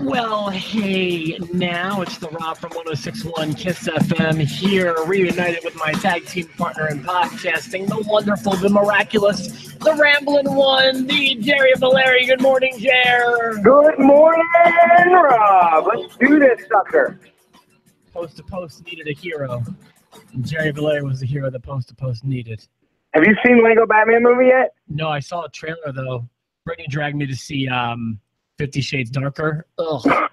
Well, hey, now it's the Rob from 106.1 KISS FM here, reunited with my tag team partner in podcasting, the wonderful, the miraculous, the rambling one, the Jerry Valeri. Good morning, Jer. Good morning, Rob. Let's do this, sucker. Post to Post needed a hero, and Jerry Valeri was the hero that Post to Post needed. Have you seen Lego Batman movie yet? No, I saw a trailer, though. Brittany dragged me to see 50 Shades Darker. Ugh.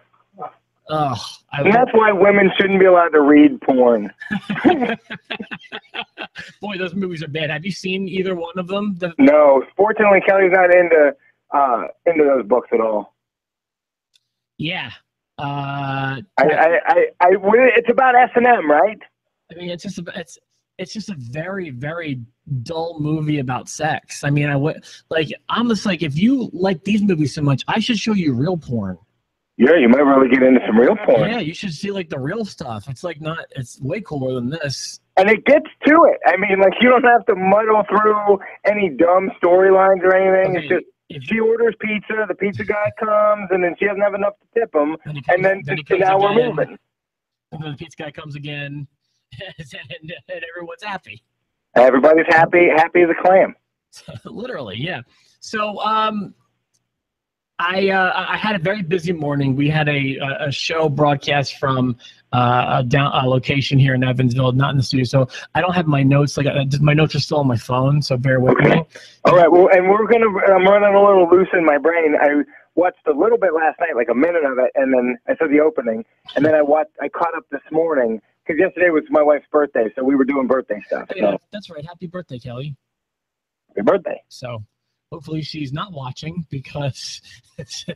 Ugh. And that's why women shouldn't be allowed to read porn. Boy, those movies are bad. Have you seen either one of them? No. Fortunately, Kelly's not into those books at all. Yeah. It's about S&M, right? I mean, it's just a very, very dull movie about sex. I mean, I'm just like, if you like these movies so much, I should show you real porn. Yeah, you might really get into some real porn. Yeah, you should see like the real stuff. It's way cooler than this. And it gets to it. I mean, like, you don't have to muddle through any dumb storylines or anything. Okay, it's just she orders pizza, the pizza guy comes, and then she doesn't have enough to tip him, and then now we're moving. And then the pizza guy comes again, and everyone's happy. Everybody's happy as a clam. Literally, yeah. So, I had a very busy morning. We had a show broadcast from a location here in Evansville, not in the studio. So I don't have my notes. My notes are still on my phone, so bear with me. All right. Well, and I'm running a little loose in my brain. I watched a little bit last night, like a minute of it, and then I saw the opening, and then I caught up this morning because yesterday was my wife's birthday, so we were doing birthday stuff. Yeah, that's right. Happy birthday, Kelly. Happy birthday. So hopefully she's not watching because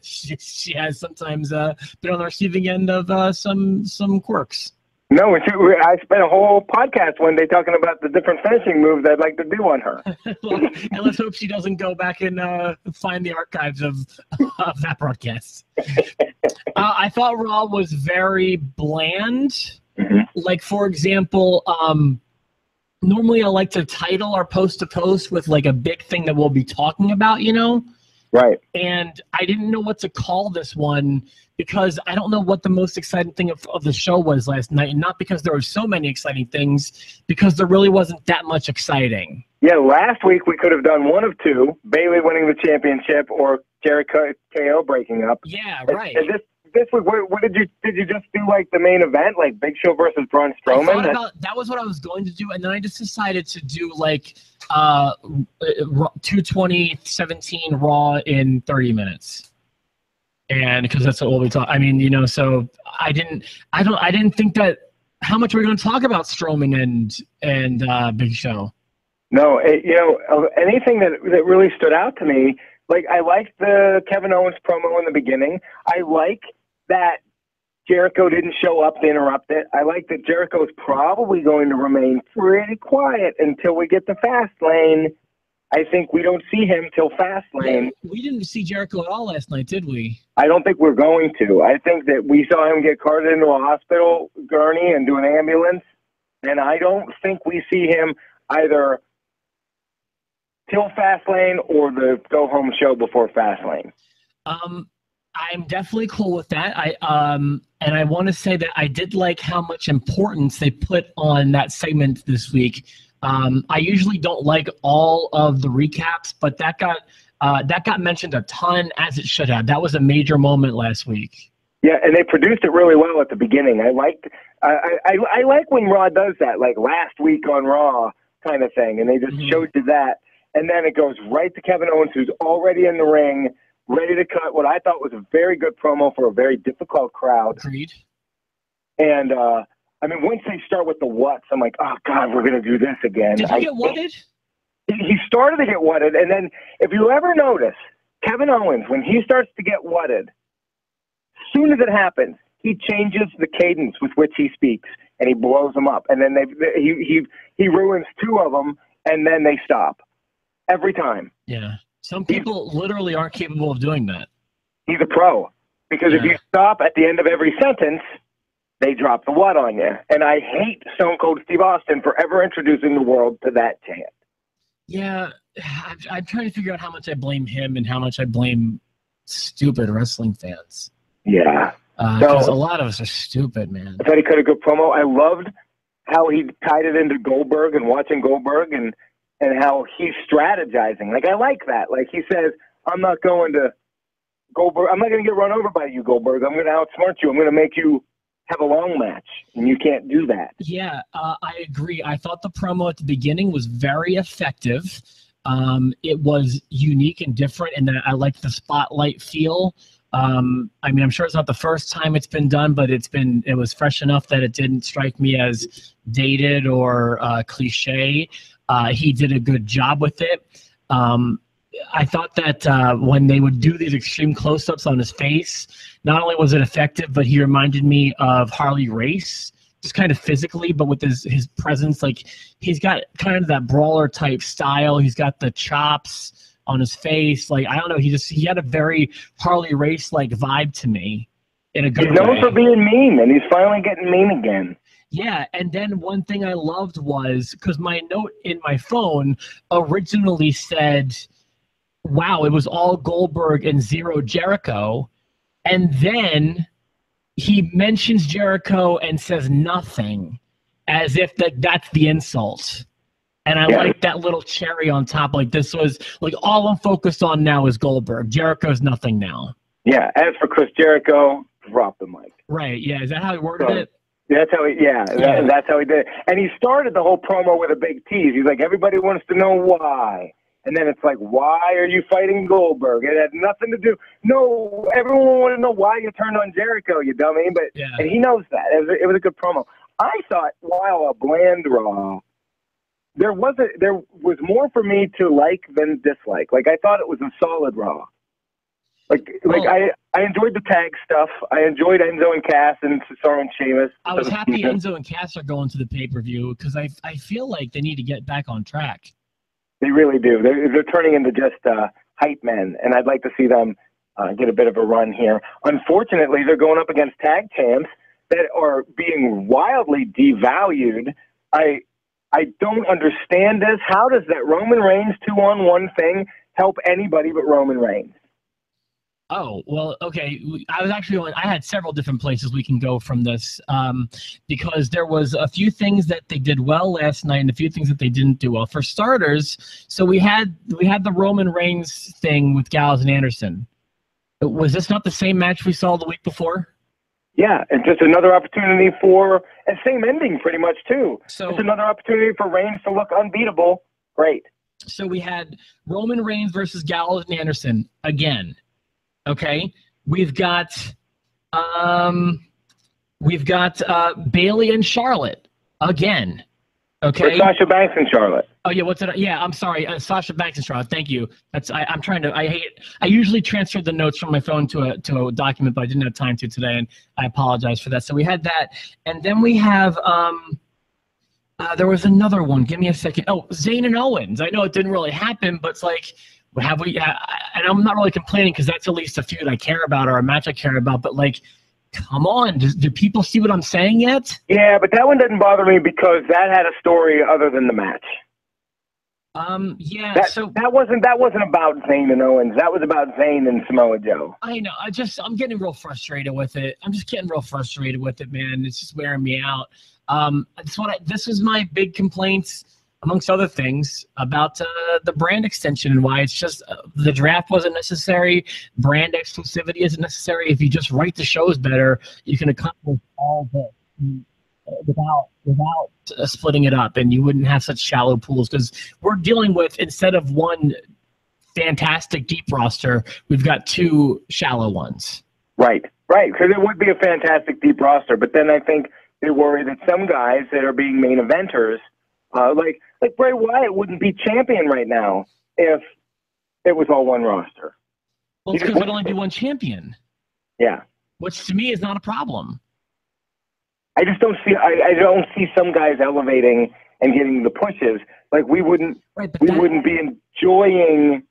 she has sometimes been on the receiving end of some quirks. No, I spent a whole podcast one day talking about the different finishing moves I'd like to do on her. And let's hope she doesn't go back and find the archives of that broadcast. I thought Raw was very bland. Mm-hmm. Like, for example, normally I like to title our post to post with like a big thing that we'll be talking about, you know? Right. And I didn't know what to call this one because I don't know what the most exciting thing of the show was last night. And not because there were so many exciting things, because there really wasn't that much exciting. Yeah, last week we could have done one of two, Bayley winning the championship or Jericho KO breaking up. Yeah, right. And this week, what did you just do, like the main event, like Big Show versus Braun Strowman? That was what I was going to do, and then I just decided to do like 220-17 Raw in 30 minutes, and because that's what we talk. I mean, you know, so I didn't think that how much we're going to talk about Strowman and Big Show. No, anything that really stood out to me. Like, I liked the Kevin Owens promo in the beginning. I like that Jericho didn't show up to interrupt it. I like that Jericho's probably going to remain pretty quiet until we get to Fastlane. I think we don't see him till Fastlane. We didn't see Jericho at all last night, did we? I don't think we're going to. I think that we saw him get carted into a hospital gurney and do an ambulance, and I don't think we see him either till Fastlane or the go-home show before Fastlane. I'm definitely cool with that. And I want to say that I did like how much importance they put on that segment this week. I usually don't like all of the recaps, but that got mentioned a ton, as it should have. That was a major moment last week. Yeah, and they produced it really well at the beginning. I like when Raw does that, like last week on Raw kind of thing, and they just showed you that. And then it goes right to Kevin Owens, who's already in the ring, ready to cut what I thought was a very good promo for a very difficult crowd. Agreed. And, I mean, once they start with the whats, I'm like, oh, God, we're going to do this again. Did he get whatted? He started to get whatted. And then if you ever notice, Kevin Owens, when he starts to get whatted, as soon as it happens, he changes the cadence with which he speaks, and he blows them up. And then he ruins two of them, and then they stop. Every time. Yeah. Some people literally aren't capable of doing that. He's a pro. Because if you stop at the end of every sentence, they drop the what on you. And I hate Stone Cold Steve Austin for ever introducing the world to that chant. Yeah. I'm trying to figure out how much I blame him and how much I blame stupid wrestling fans. Yeah. Because a lot of us are stupid, man. I thought he cut a good promo. I loved how he tied it into Goldberg and watching Goldberg and how he's strategizing. Like, I like that. Like, he says, I'm not going to Goldberg. I'm not going to get run over by you, Goldberg. I'm going to outsmart you. I'm going to make you have a long match, and you can't do that. Yeah, I agree. I thought the promo at the beginning was very effective. It was unique and different, and I liked the spotlight feel. I mean, I'm sure it's not the first time it's been done, but it was fresh enough that it didn't strike me as dated or cliche. He did a good job with it. I thought that when they would do these extreme close-ups on his face, not only was it effective, but he reminded me of Harley Race, just kind of physically, but with his presence. Like, he's got kind of that brawler type style. He's got the chops on his face. Like, I don't know. He had a very Harley Race like vibe to me in a good way. He's known for being mean, and he's finally getting mean again. Yeah, and then one thing I loved was, because my note in my phone originally said, wow, it was all Goldberg and zero Jericho. And then he mentions Jericho and says nothing, as if that's the insult. And I like that little cherry on top. Like, this was, like, all I'm focused on now is Goldberg. Jericho's nothing now. Yeah, as for Chris Jericho, drop the mic. Right, yeah. Is that how he worded it? That's how that's how he did it. And he started the whole promo with a big tease. He's like, everybody wants to know why. And then it's like, why are you fighting Goldberg? It had nothing to do. No, everyone wanted to know why you turned on Jericho, you dummy. But and he knows that. It was a good promo. I thought, while a bland Raw, there was more for me to like than dislike. Like, I thought it was a solid Raw. I enjoyed the tag stuff. I enjoyed Enzo and Cass and Cesaro and Sheamus. I was happy Enzo and Cass are going to the pay-per-view because I feel like they need to get back on track. They really do. They're turning into just hype men, and I'd like to see them get a bit of a run here. Unfortunately, they're going up against tag champs that are being wildly devalued. I don't understand this. How does that Roman Reigns 2-on-1 thing help anybody but Roman Reigns? Oh, well, okay. I had several different places we can go from this because there was a few things that they did well last night and a few things that they didn't do well. For starters, so we had the Roman Reigns thing with Gallows and Anderson. Was this not the same match we saw the week before? Yeah, and just another opportunity for – and same ending pretty much too. So it's another opportunity for Reigns to look unbeatable. Great. So we had Roman Reigns versus Gallows and Anderson again. Okay, we've got Bailey and Charlotte again. Okay, or Sasha Banks and Charlotte. Oh yeah, what's it? Yeah, I'm sorry, Sasha Banks and Charlotte. Thank you. I'm trying to. I usually transfer the notes from my phone to a document, but I didn't have time to today, and I apologize for that. So we had that, and then we have there was another one. Give me a second. Oh, Zayn and Owens. I know it didn't really happen, but it's like. Have we? And I'm not really complaining because that's at least a feud I care about or a match I care about. But like, come on, do people see what I'm saying yet? Yeah, but that one didn't bother me because that had a story other than the match. Yeah. That wasn't about Zayn and Owens. That was about Zayn and Samoa Joe. I know. I'm getting real frustrated with it. I'm just getting real frustrated with it, man. It's just wearing me out. This was my big complaints, amongst other things, about the brand extension and why it's just the draft wasn't necessary. Brand exclusivity isn't necessary. If you just write the shows better, you can accomplish all this without splitting it up, and you wouldn't have such shallow pools because we're dealing with, instead of one fantastic deep roster, we've got two shallow ones. Right, because it would be a fantastic deep roster, but then I think they worry that some guys that are being main eventers, like Bray Wyatt wouldn't be champion right now if it was all one roster. Well, it's because there'd only be one champion. Yeah. Which to me is not a problem. I just don't see. I don't see some guys elevating and getting the pushes. Like we wouldn't be enjoying.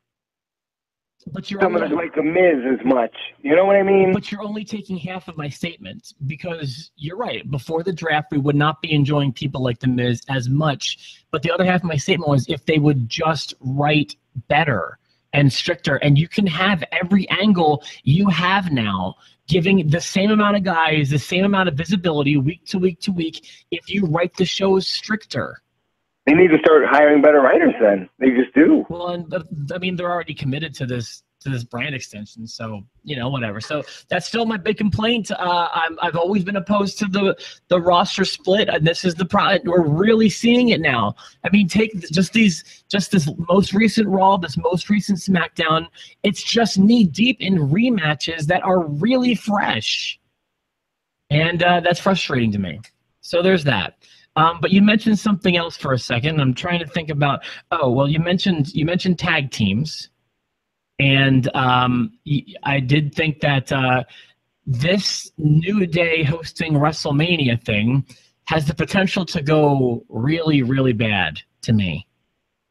But you're someone like the Miz as much. You know what I mean? But you're only taking half of my statement because you're right. Before the draft, we would not be enjoying people like the Miz as much. But the other half of my statement was if they would just write better and stricter, and you can have every angle you have now, giving the same amount of guys the same amount of visibility week to week to week if you write the shows stricter. They need to start hiring better writers then. They just do. Well, and I mean, they're already committed to this brand extension, so whatever. So that's still my big complaint. I've always been opposed to the roster split, and this is the product. We're really seeing it now. I mean, take just this most recent Raw, this most recent SmackDown. It's just knee deep in rematches that are really fresh, and that's frustrating to me. So there's that. But you mentioned something else for a second. I'm trying to think about. Oh, well, you mentioned tag teams. And I did think that this New Day hosting WrestleMania thing has the potential to go really, really bad to me.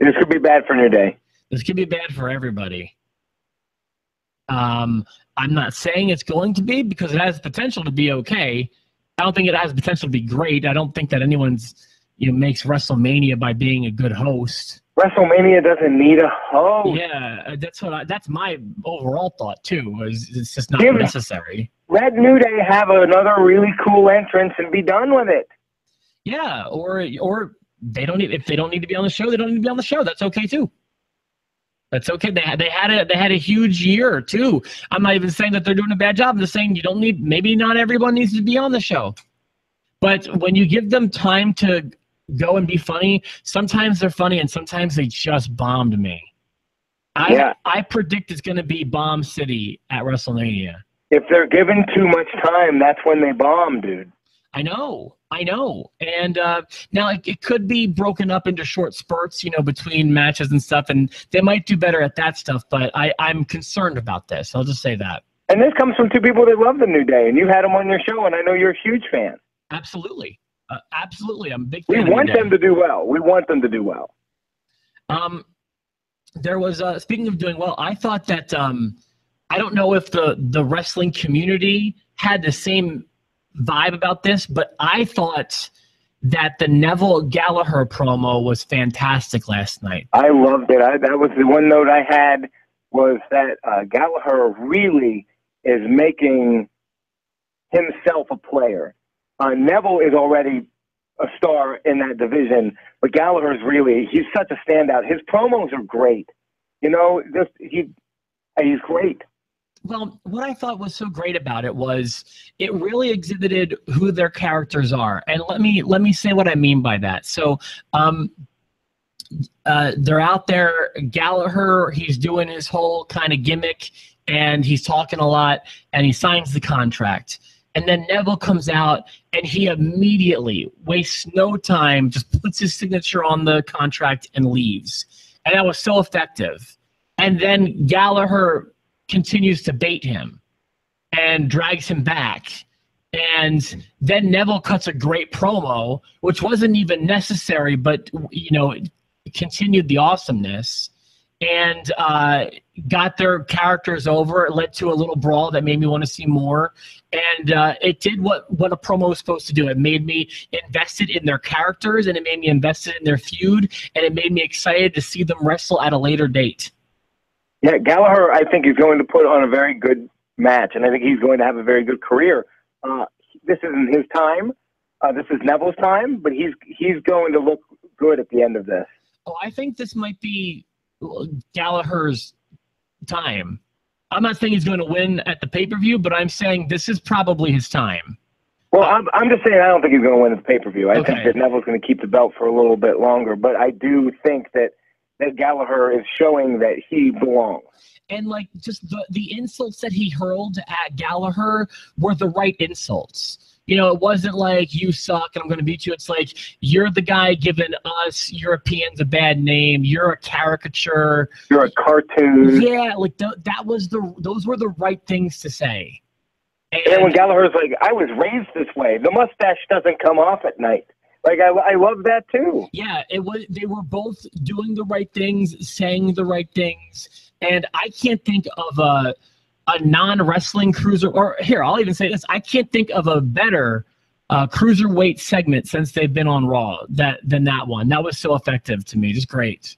This could be bad for New Day. This could be bad for everybody. I'm not saying it's going to be, because it has potential to be okay. I don't think it has potential to be great. I don't think that anyone's makes WrestleMania by being a good host. WrestleMania doesn't need a host. Yeah, that's my overall thought too. It's just not necessary. Let New Day have another really cool entrance and be done with it. Yeah, or they don't need, if they don't need to be on the show, they don't need to be on the show. That's okay too. That's okay. They had a huge year too. I'm not even saying that they're doing a bad job. I'm just saying you don't need. Maybe not everyone needs to be on the show, but when you give them time to go and be funny, sometimes they're funny and sometimes they just bombed me. I predict it's going to be Bomb City at WrestleMania. If they're given too much time, that's when they bomb, dude. I know. And now it could be broken up into short spurts, between matches and stuff, and they might do better at that stuff, but I'm concerned about this. I'll just say that. And this comes from two people that love the New Day, and you had them on your show, and I know you're a huge fan. Absolutely. Absolutely. I'm a big fan. We want them to do well. There was, speaking of doing well, I thought that, I don't know if the wrestling community had the same vibe about this, but I thought that the Neville Gallagher promo was fantastic last night. I loved it. That was the one note I had, was that Gallagher really is making himself a player. Neville is already a star in that division, but Gallagher's he's such a standout. His promos are great. He's great. Well, what I thought was so great about it was it really exhibited who their characters are. And let me say what I mean by that. So they're out there. Gallagher, he's doing his whole kind of gimmick, and he's talking a lot, and he signs the contract. And then Neville comes out, and he immediately wastes no time, just puts his signature on the contract and leaves. And that was so effective. And then Gallagher continues to bait him and drags him back. And then Neville cuts a great promo, which wasn't even necessary, but, it continued the awesomeness. And got their characters over. It led to a little brawl that made me want to see more. And it did what a promo was supposed to do. It made me invested in their characters, and it made me invested in their feud, and it made me excited to see them wrestle at a later date. Yeah, Gallagher, I think, is going to put on a very good match, and I think he's going to have a very good career. This isn't his time. This is Neville's time, but he's going to look good at the end of this. Oh, I think this might be Gallagher's time. I'm not saying he's going to win at the pay-per-view, but I'm saying this is probably his time. Well, I'm just saying I don't think he's going to win at the pay-per-view. I think that Neville's going to keep the belt for a little bit longer, but I do think that Gallagher is showing that he belongs. And just the insults that he hurled at Gallagher were the right insults. It wasn't like, you suck and I'm going to beat you. It's like, you're the guy giving us Europeans a bad name. You're a caricature. You're a cartoon. Yeah, those were the right things to say. And when Gallagher's like, I was raised this way. The mustache doesn't come off at night. I love that too. Yeah, they were both doing the right things, saying the right things. And I can't think of a non-wrestling cruiser, or here, I'll even say this. I can't think of a better cruiserweight segment since they've been on Raw than that one. That was so effective to me. Just great.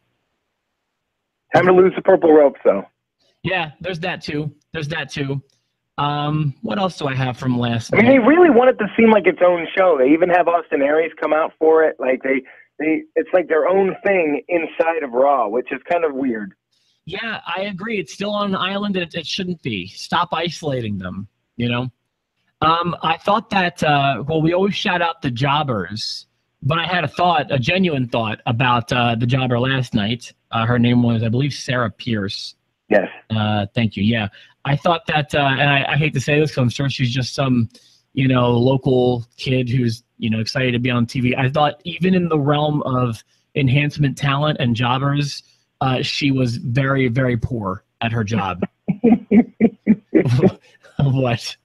Time to lose the purple ropes, though. Yeah, there's that too. What else do I have from last I mean, night? they really want it to seem like its own show. They even have Austin Aries come out for it. Like it's like their own thing inside of Raw, which is kind of weird. Yeah, I agree. It's still on an island, and it shouldn't be. Stop isolating them. You know. I thought that. Well, we always shout out the jobbers, but I had a genuine thought about the jobber last night. Her name was, I believe, Sarah Pierce. Yes. Thank you. Yeah. I thought that, and I hate to say this because I'm sure she's just some, local kid who's, excited to be on TV. I thought even in the realm of enhancement talent and jobbers, she was very, very poor at her job. What?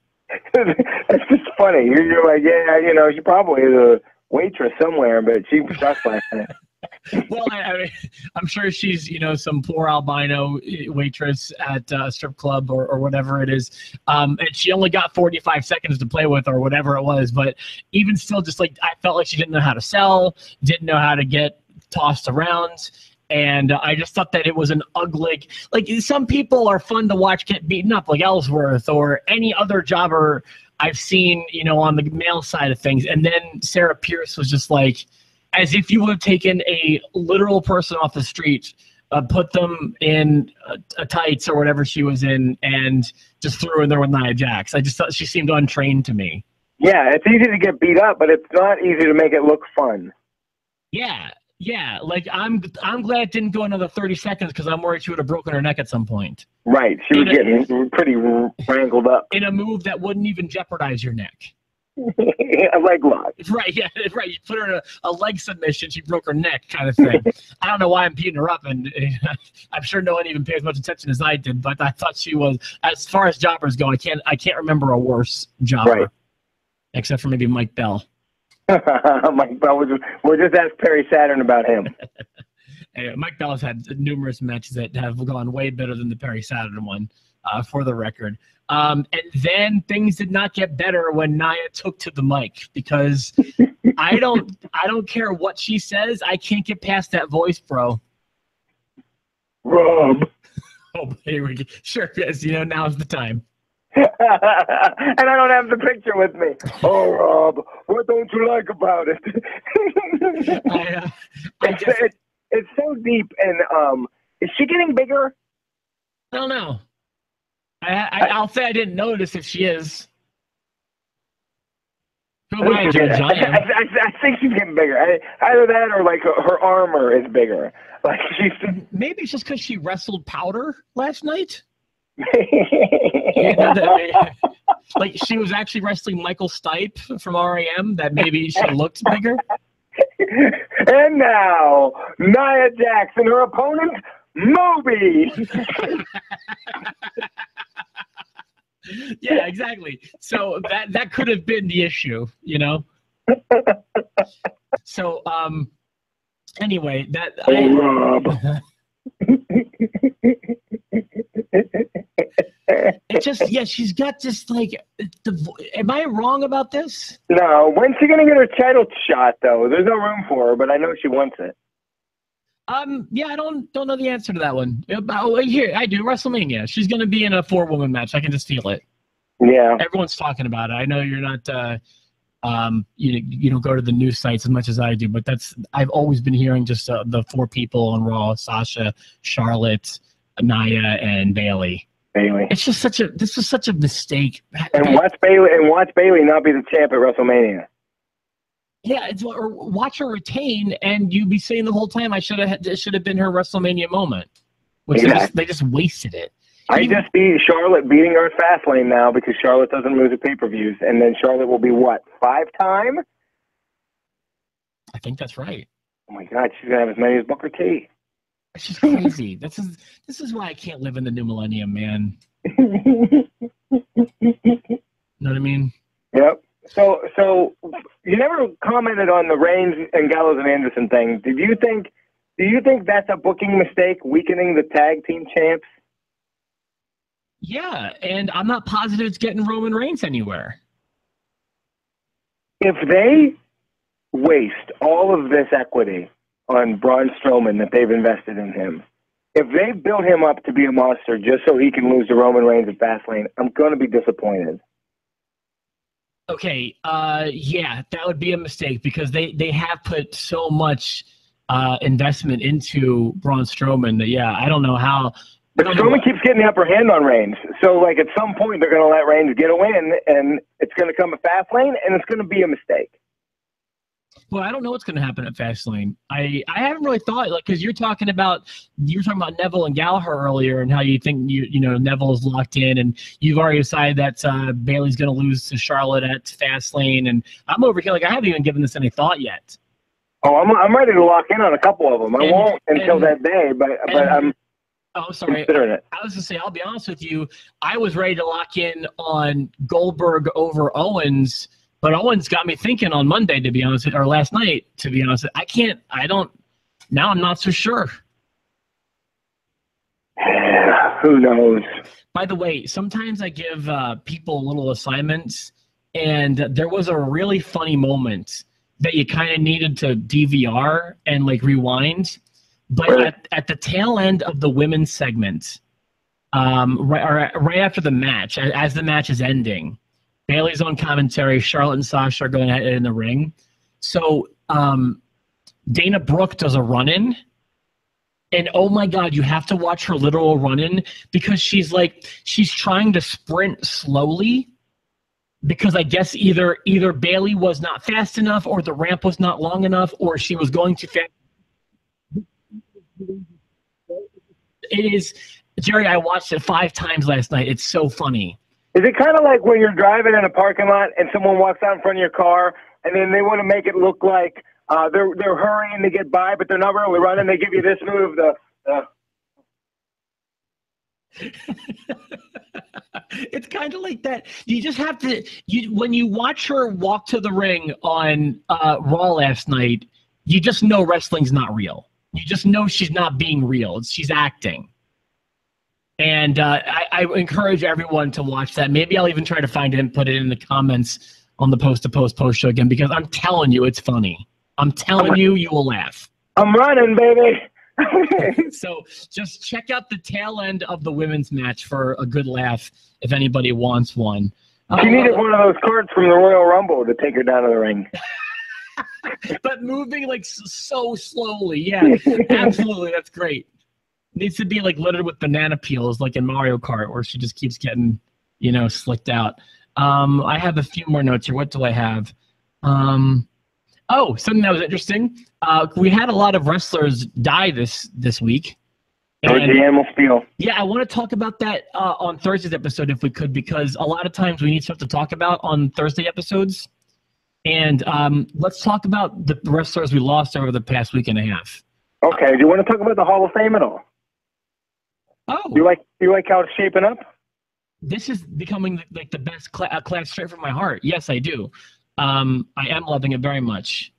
It's just funny. You're like, yeah, she probably is a waitress somewhere, but she sucks like that. Well, I'm sure she's, some poor albino waitress at a strip club or whatever it is. And she only got 45 seconds to play with or whatever it was. But even still, just like I felt like she didn't know how to sell, didn't know how to get tossed around. And I just thought that it was an ugly, like some people are fun to watch get beaten up, like Ellsworth or any other jobber I've seen, on the male side of things. And then Sarah Pierce was just like, as if you would have taken a literal person off the street, put them in a tights or whatever she was in, and just threw her in there with Nia Jax. I just thought she seemed untrained to me. Yeah, it's easy to get beat up, but it's not easy to make it look fun. Yeah. Like I'm glad it didn't go another 30 seconds because I'm worried she would have broken her neck at some point. Right, she was getting pretty wrangled up in a move that wouldn't even jeopardize your neck. A leg lock. Right, yeah, right. You put her in a leg submission, she broke her neck, kind of thing. I don't know why I'm beating her up, and I'm sure no one even pays as much attention as I did. But I thought she was, as far as jobbers go, I can't remember a worse jobber, except for maybe Mike Bell. Mike Bell we'll just ask Perry Saturn about him. Anyway, Mike Bell has had numerous matches that have gone way better than the Perry Saturn one, for the record. And then things did not get better when Nia took to the mic because I don't care what she says. I can't get past that voice, bro. Rob. Oh, here we go. Sure, yes. Now's the time. And I don't have the picture with me. Oh, Rob, what don't you like about it? It's so deep. And is she getting bigger? I don't know. I'll say I didn't notice if she is. Who am I, Judge? I think she's getting bigger. Either that or like her armor is bigger. Like maybe it's just because she wrestled Powder last night. Like she was actually wrestling Michael Stipe from REM. That maybe she looked bigger. And now Nia Jax and her opponent Moby. Yeah, exactly. So that could have been the issue, So anyway, Rob. It just she's got just like am I wrong about this? No, when's she gonna get her title shot though? There's no room for her, but I know she wants it. Yeah, I don't know the answer to that one. Here, I do. WrestleMania. She's going to be in a 4-woman match. I can just feel it. Yeah. Everyone's talking about it. I know you're not, you don't go to the news sites as much as I do, but I've always been hearing just the 4 people on Raw: Sasha, Charlotte, Nia, and Bayley. It's just this is such a mistake. And watch Bayley not be the champ at WrestleMania. Yeah, or watch her retain, and you'd be saying the whole time, it should have been her WrestleMania moment. Which exactly. They just wasted it. I just see Charlotte beating her at Fastlane now because Charlotte doesn't lose at pay-per-views, and then Charlotte will be what, 5-time? I think that's right. Oh my God, she's gonna have as many as Booker T. It's just crazy. This is why I can't live in the new millennium, man. Know what I mean? Yep. So you never commented on the Reigns and Gallows and Anderson thing. Do you think that's a booking mistake, weakening the tag team champs? Yeah, and I'm not positive it's getting Roman Reigns anywhere. If they waste all of this equity on Braun Strowman that they've invested in him, if they build him up to be a monster just so he can lose to Roman Reigns at Fastlane, I'm going to be disappointed. Okay, yeah, that would be a mistake because they have put so much investment into Braun Strowman that, yeah, I don't know how. But Strowman keeps getting the upper hand on Reigns. So, like, at some point, they're going to let Reigns get a win, and it's going to come at Fastlane, and it's going to be a mistake. Well, I don't know what's going to happen at Fastlane. I haven't really thought, like, because you were talking about Neville and Gallagher earlier, and how you think Neville is locked in, and you've already decided that Bayley's going to lose to Charlotte at Fastlane, and I'm over here like I haven't even given this any thought yet. Oh, I'm ready to lock in on a couple of them. I won't until that day, but I'm. Oh, sorry. Considering it. I was going to say, I'll be honest with you. I was ready to lock in on Goldberg over Owens. But Owens got me thinking on Monday, to be honest, or last night, to be honest. Now I'm not so sure. Who knows? By the way, sometimes I give people little assignments, and there was a really funny moment that you kind of needed to DVR and, like, rewind. But at the tail end of the women's segment, right after the match, as the match is ending, Bayley's on commentary. Charlotte and Sasha are going at it in the ring. So Dana Brooke does a run-in. And, oh, my God, you have to watch her literal run-in because she's trying to sprint slowly because I guess either Bayley was not fast enough or the ramp was not long enough or she was going too fast. It is, Jerry, I watched it 5 times last night. It's so funny. Is it kind of like when you're driving in a parking lot and someone walks out in front of your car and then they want to make it look like they're hurrying to get by, but they're not really running? They give you this move, It's kind of like that. You just have to when you watch her walk to the ring on Raw last night, you just know wrestling's not real. You just know she's not being real. She's acting. And I encourage everyone to watch that. Maybe I'll even try to find it and put it in the comments on the Post Show again because I'm telling you it's funny. I'm telling you, you will laugh. I'm running, baby. So just check out the tail end of the women's match for a good laugh if anybody wants one. She needed one of those carts from the Royal Rumble to take her down to the ring. But moving like so slowly. Yeah, absolutely. That's great. Needs to be like littered with banana peels like in Mario Kart where she just keeps getting, slicked out. I have a few more notes here. What do I have? Something that was interesting. We had a lot of wrestlers die this week. Yeah, I want to talk about that on Thursday's episode if we could, because a lot of times we need stuff to talk about on Thursday episodes. And let's talk about the wrestlers we lost over the past week and a half. Okay. Do you want to talk about the Hall of Fame at all? Oh. Do you like how it's shaping up? This is becoming like the best class straight from my heart. Yes, I do. I am loving it very much.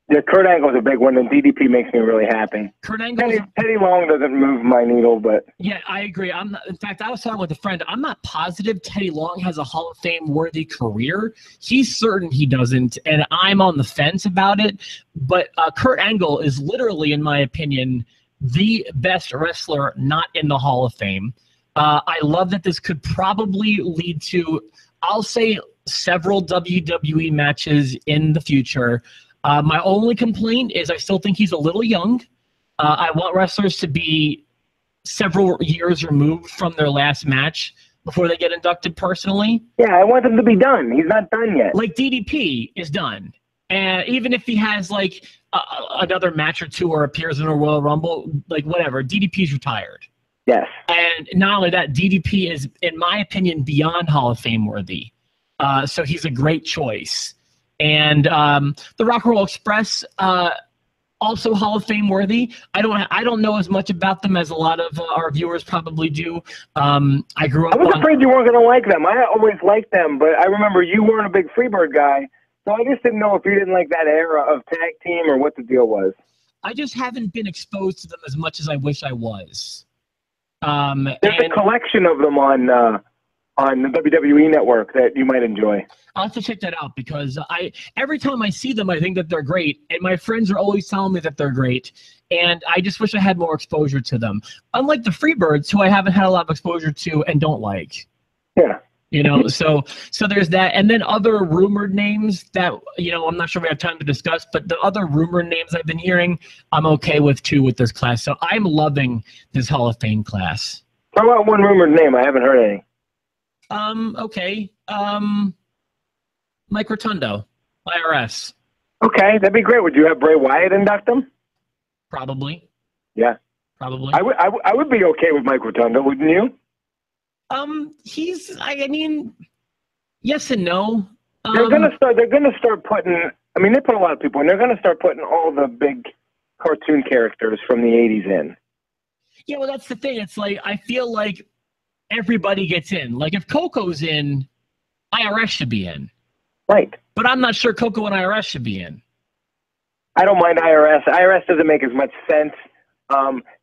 Yeah, Kurt Angle's a big one, and DDP makes me really happy. Kurt Angle. Teddy Long doesn't move my needle, but yeah, I agree. In fact, I was talking with a friend. I'm not positive Teddy Long has a Hall of Fame worthy career. He's certain he doesn't, and I'm on the fence about it. But Kurt Angle is literally, in my opinion, the best wrestler not in the Hall of Fame. I love that this could probably lead to, I'll say, several WWE matches in the future. My only complaint is I still think he's a little young. I want wrestlers to be several years removed from their last match before they get inducted personally. Yeah, I want him to be done. He's not done yet. Like DDP is done. And even if he has like another match or two or appears in a Royal Rumble, like whatever, DDP's retired. Yes. And not only that, DDP is, in my opinion, beyond Hall of Fame worthy. So he's a great choice. And the Rock and Roll Express, also Hall of Fame worthy. I don't know as much about them as a lot of our viewers probably do. I grew up. I was afraid you weren't going to like them. I always liked them, but I remember you weren't a big Freebird guy, so I just didn't know if you didn't like that era of tag team or what the deal was. I just haven't been exposed to them as much as I wish I was. There's a collection of them on on the WWE network that you might enjoy. I'll have to check that out because every time I see them, I think that they're great, and my friends are always telling me that they're great, and I just wish I had more exposure to them. Unlike the Freebirds, who I haven't had a lot of exposure to and don't like. Yeah. You know, so there's that, and then other rumored names that, you know, I'm not sure we have time to discuss, but the other rumored names I've been hearing, I'm okay with too with this class. So I'm loving this Hall of Fame class. Talk about one rumored name. I haven't heard any. Okay. Mike Rotundo, IRS. Okay, that'd be great. Would you have Bray Wyatt induct him? Probably. Yeah. Probably. I would be okay with Mike Rotundo, wouldn't you? I mean, yes and no. They're gonna start putting. I mean, they put a lot of people in. They're gonna start putting all the big cartoon characters from the '80s in. Yeah, well, that's the thing. It's like I feel like everybody gets in. Like if Coco's in, IRS should be in. Right. But I'm not sure Coco and IRS should be in. I don't mind IRS. IRS doesn't make as much sense.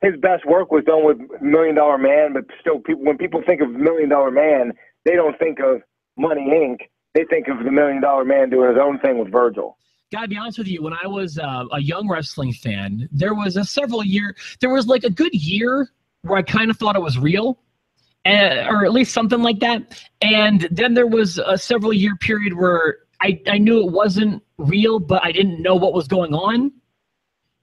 His best work was done with $1 Million Man, but still, when people think of $1 Million Man, they don't think of Money Inc. They think of the $1 Million Man doing his own thing with Virgil. Gotta be honest with you, when I was a young wrestling fan, there was like a good year where I kind of thought it was real, or at least something like that. And then there was a several year period where I knew it wasn't real, but I didn't know what was going on.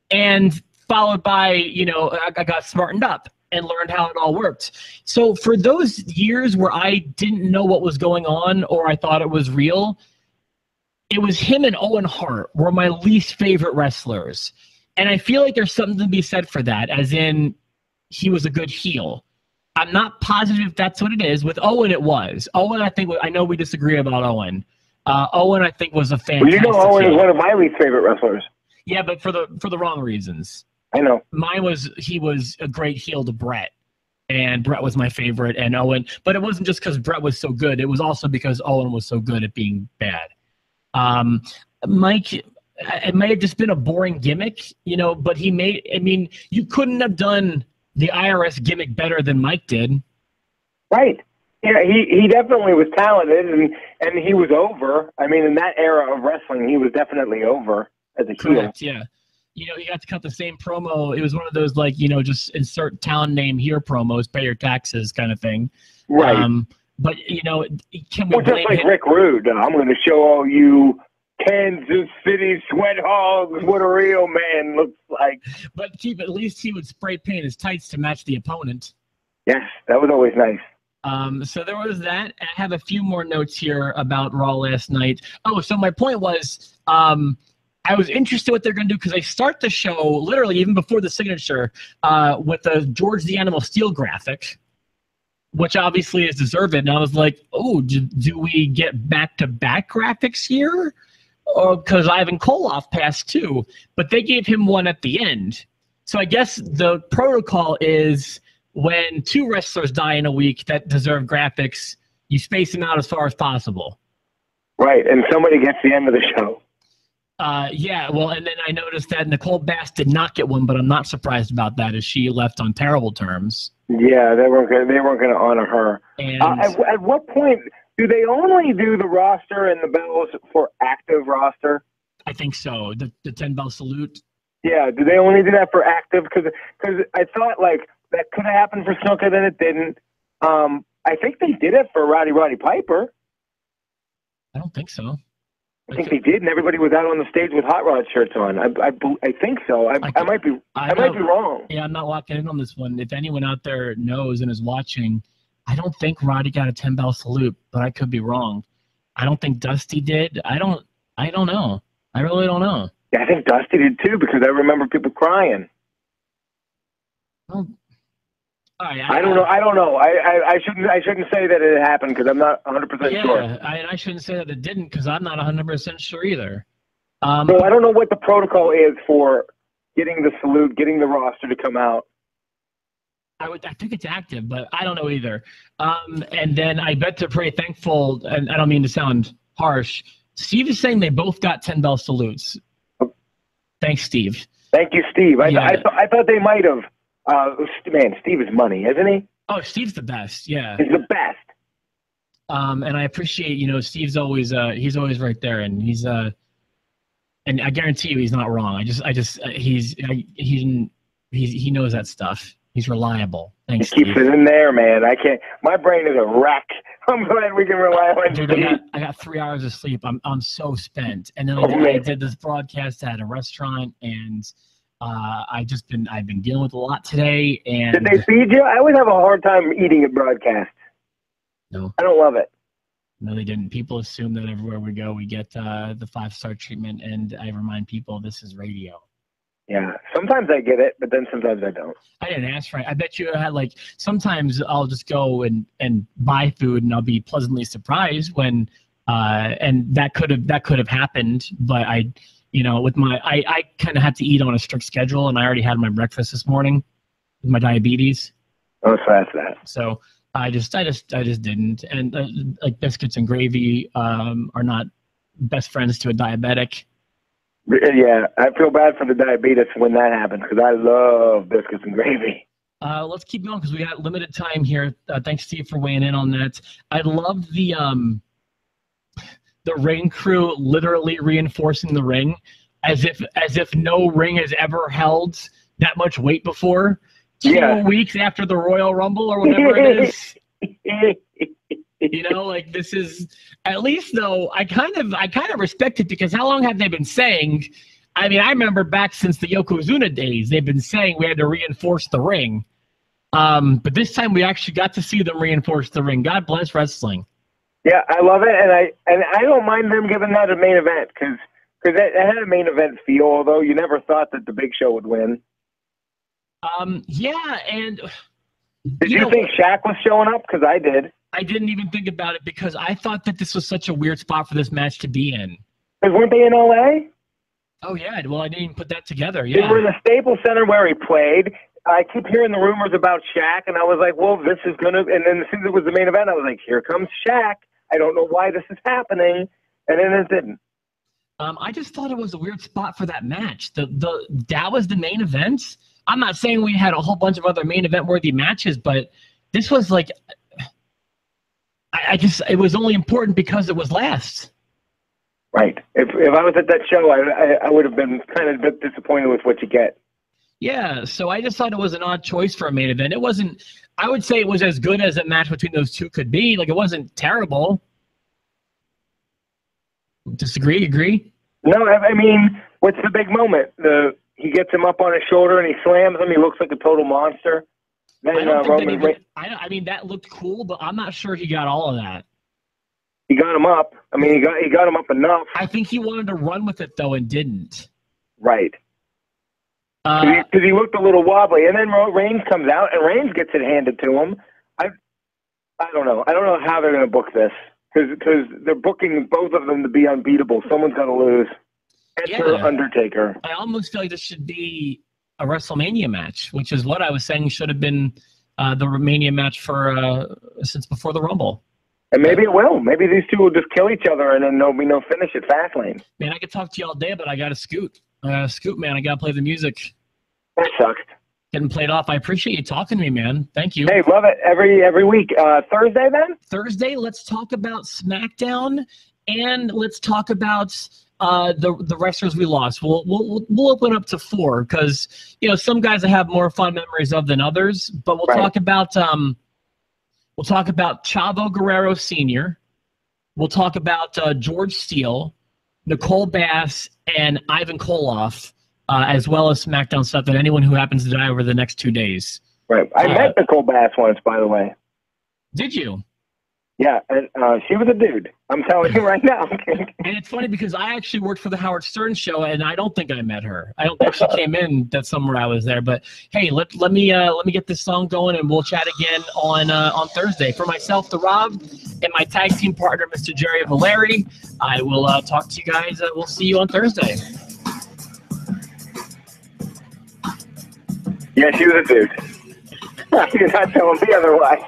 And followed by, you know, I got smartened up and learned how it all worked. So for those years where I didn't know what was going on or I thought it was real, it was him and Owen Hart were my least favorite wrestlers. And I feel like there's something to be said for that, as in he was a good heel. I'm not positive if that's what it is. With Owen, it was. Owen, I know we disagree about Owen. Owen, I think, was a fantastic heel. Owen heel. is one of my least favorite wrestlers. Yeah, but for the wrong reasons. I know. Mine was he was a great heel to Brett, and Brett was my favorite, and Owen. But it wasn't just because Brett was so good. It was also because Owen was so good at being bad. Mike, it may have just been a boring gimmick, you know, but you couldn't have done the IRS gimmick better than Mike did. Right. Yeah, he definitely was talented, and he was over. I mean, in that era of wrestling, he was definitely over as a heel. Correct, yeah. You know, you got to cut the same promo. It was one of those, like, you know, just insert town name here promos, pay your taxes kind of thing. Right. But, you know, can we just like him? Rick Rude, I'm going to show all you Kansas City sweat hogs what a real man looks like. But at least he would spray paint his tights to match the opponent. Yes, that was always nice. So there was that. I have a few more notes here about Raw last night. Oh, so my point was, I was interested what they're going to do because they start the show literally even before the signature with the George the Animal Steel graphic, which obviously is deserved. And I was like, oh, do we get back-to-back graphics here? Or because Ivan Koloff passed too, but they gave him one at the end. So I guess the protocol is when two wrestlers die in a week that deserve graphics, you space them out as far as possible. Right, and somebody gets the end of the show. Yeah, well, and then I noticed that Nicole Bass did not get one, but I'm not surprised about that, as she left on terrible terms. Yeah, they weren't going to honor her. And at what point do they only do the roster and the bells for active roster? I think so. The 10-bell salute. Yeah, do they only do that for active? Because I thought like that could have happened for Snuka, then it didn't. I think they did it for Roddy Piper. I don't think so. I think they did, and everybody was out on the stage with Hot Rod shirts on. I think so. I might be wrong. Yeah, I'm not locking in on this one. If anyone out there knows and is watching, I don't think Roddy got a 10-bell salute, but I could be wrong. I don't think Dusty did. I don't know. I really don't know. Yeah, I think Dusty did too, because I remember people crying. Well, all right, I don't know. I shouldn't say that it happened because I'm not 100% sure. Yeah, I shouldn't say that it didn't because I'm not 100% sure either. So I don't know what the protocol is for getting the salute, getting the roster to come out. I think it's active, but I don't know either. And then I bet to pray thankful, and I don't mean to sound harsh, Steve is saying they both got 10-bell salutes. Thanks, Steve. Thank you, Steve. I thought they might have. Man, Steve is money, isn't he? Oh, Steve's the best, yeah. He's the best. And I appreciate, Steve's always he's always right there, and he's and I guarantee you he's not wrong. He knows that stuff. He's reliable. Thanks, He keeps Steve. it in there, man. I can't. My brain is a wreck. I'm glad we can rely on Dude, Steve. I got 3 hours of sleep. I'm so spent. And then I did this broadcast at a restaurant, and I've been dealing with a lot today. And did they feed you? I always have a hard time eating at broadcasts. No, I don't love it. No, they didn't. People assume that everywhere we go, we get the 5-star treatment, and I remind people this is radio. Yeah, sometimes I get it, but then sometimes I don't. I didn't ask for it. I bet you had sometimes I'll just go and buy food, and I'll be pleasantly surprised when and that could have happened, but I kind of had to eat on a strict schedule, and I already had my breakfast this morning with my diabetes. Oh, so that's that. So I just didn't, and biscuits and gravy are not best friends to a diabetic. Yeah, I feel bad for the diabetes when that happens because I love biscuits and gravy. Let's keep going because we got limited time here. Thanks, Steve, for weighing in on that. I love the ring crew literally reinforcing the ring as if no ring has ever held that much weight before. 2 weeks after the Royal Rumble or whatever it is. This is, at least though, I kind of respect it, because how long have they been saying? I mean, I remember back since the Yokozuna days, they've been saying we had to reinforce the ring. But this time we actually got to see them reinforce the ring. God bless wrestling. Yeah, I love it, and I don't mind them giving that a main event because it had a main event feel. Although you never thought that the Big Show would win. Yeah, and did you think Shaq was showing up? Because I did. I didn't even think about it because I thought that this was such a weird spot for this match to be in. Because weren't they in LA? Oh yeah, well I didn't even put that together. Yeah, they were in the Staples Center where he played. I keep hearing the rumors about Shaq, and I was like, well, this is gonna. And then as soon as it was the main event, I was like, here comes Shaq. I don't know why this is happening, and then it didn't. I just thought it was a weird spot for that match. That was the main event. I'm not saying we had a whole bunch of other main event worthy matches, but this was like, it was only important because it was last. Right. If I was at that show, I would have been kind of a bit disappointed with what you get. Yeah, so I just thought it was an odd choice for a main event. It wasn't, I would say it was as good as a match between those two could be. Like, it wasn't terrible. Disagree? Agree? No, I mean, what's the big moment? He gets him up on his shoulder and he slams him. He looks like a total monster. Then I mean, that looked cool, but I'm not sure he got all of that. He got him up. I mean, he got him up enough. I think he wanted to run with it, though, and didn't. Right. Because he looked a little wobbly. And then Reigns comes out, and Reigns gets it handed to him. I don't know. I don't know how they're going to book this. Because they're booking both of them to be unbeatable. Someone's got to lose. Enter Undertaker. I almost feel like this should be a WrestleMania match, which is what I was saying should have been the Mania match for since before the Rumble. And maybe it will. Maybe these two will just kill each other and then there'll be no finish at Fastlane. Man, I could talk to you all day, but I got to scoot. Man. I got to play the music. That sucks. Getting played off. I appreciate you talking to me, man. Thank you. Hey, love it. Every week. Thursday, then? Thursday, let's talk about SmackDown, and let's talk about the wrestlers we lost. We'll open up to 4 because some guys I have more fun memories of than others. But we'll talk about Chavo Guerrero Sr. We'll talk about George Steele, Nicole Bass, and Ivan Koloff, as well as SmackDown stuff and anyone who happens to die over the next 2 days. Right. I met Nicole Bass once, by the way. Did you? Yeah, and she was a dude. I'm telling you right now. And it's funny because I actually worked for the Howard Stern show, and I don't think I met her. I don't think she came in that summer I was there. But hey, let me get this song going, and we'll chat again on Thursday. For myself, the Rob, and my tag team partner, Mr. Jerry Valeri, I will talk to you guys. We'll see you on Thursday. Yeah, she was a dude. You're not telling me otherwise.